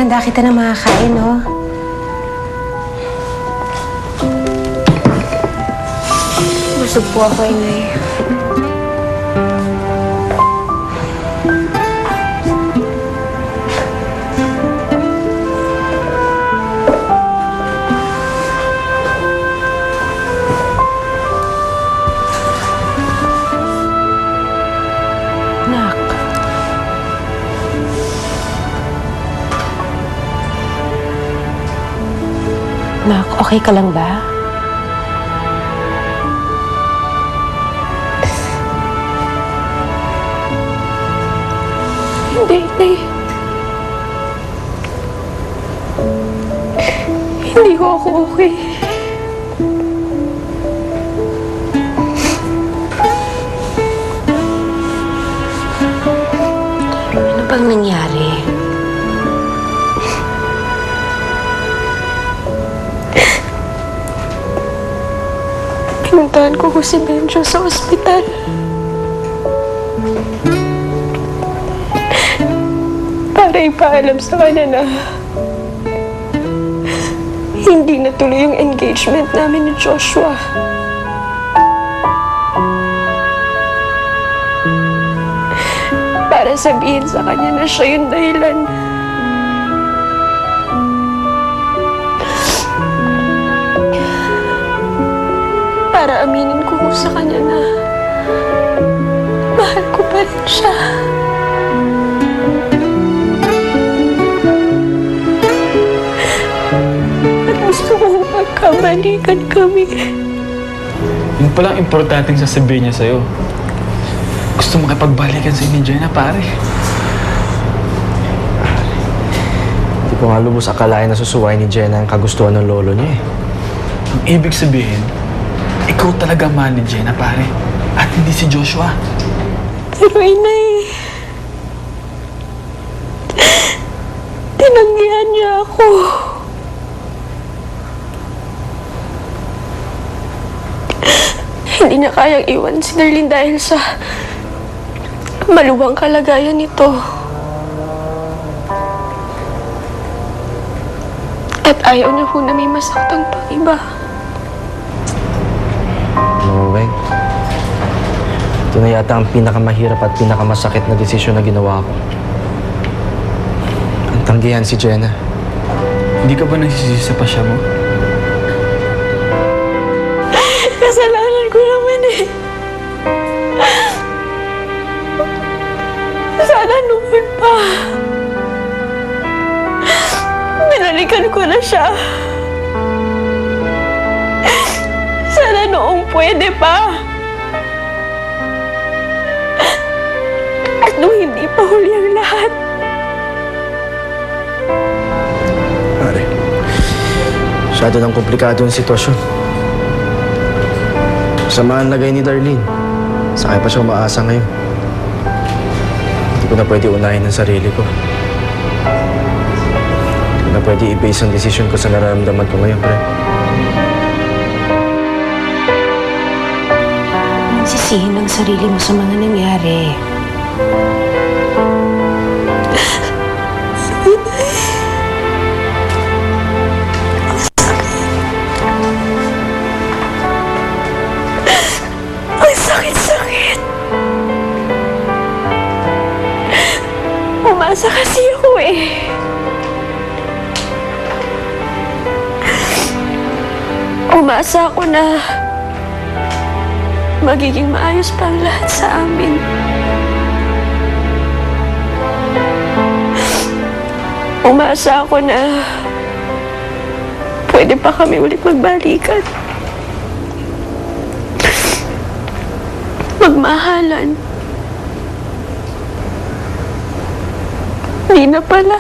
Pinahanda kita ng makakain, no? Busog po ako, Inay. Nak. Nak, okay ka lang ba? Hindi, Inay. Hindi ko ako okay. Ano bang nangyari? Pinuntahan ko si Benjo sa ospital. Para ipaalam sa kanya na hindi natuloy yung engagement namin ni Joshua. Para sabihin sa kanya na siya yung dahilan. Para aminin ko sa kanya na mahal ko pa rin siya. At gusto ko magkamalikan kami. Yun palang importanteng sasabihin niya sa'yo. Gusto makipagbalikan sa inyo, Jenna, pare. Hindi ko nga lubos akalain na susuwain ni Jenna ang kagustuhan ng lolo niya eh. Ang ibig sabihin, ikaw talaga mahal ni Jenna, pare. At hindi si Joshua. Pero Inay, tinanggihan niya ako. Hindi niya kayang iwan si Darlene dahil sa maluwang kalagayan nito. At ayaw niya po na may masaktang pang iba. Weng, ito na yata ang pinakamahirap at pinakamasakit na desisyon na ginawa ko. Ang tanggihan si Jenna. Hindi ka ba nagsisisi sa pasya mo? Kasalanan ko naman eh. Sana noon pa. Binalikan ko na siya. Sana noong pwede pa. At nung hindi pa huli ang lahat. Pare, masyado ng komplikado ang sitwasyon. Sama ang lagay ni Darlene. Sakay pa siya umaasa ngayon. Hindi ko na pwede unahin ang sarili ko. Hindi ko na pwede i-base ang desisyon ko sa nararamdaman ko ngayon, pre. Sisihin ang sarili mo sa mga nangyari. Ang sakit-sakit. Umasa kasi ako eh. Umasa ako na magiging maayos pa ang lahat sa amin. Umasa ako na pwede pa kami ulit magbalikan. Magmahalan. Di na pala.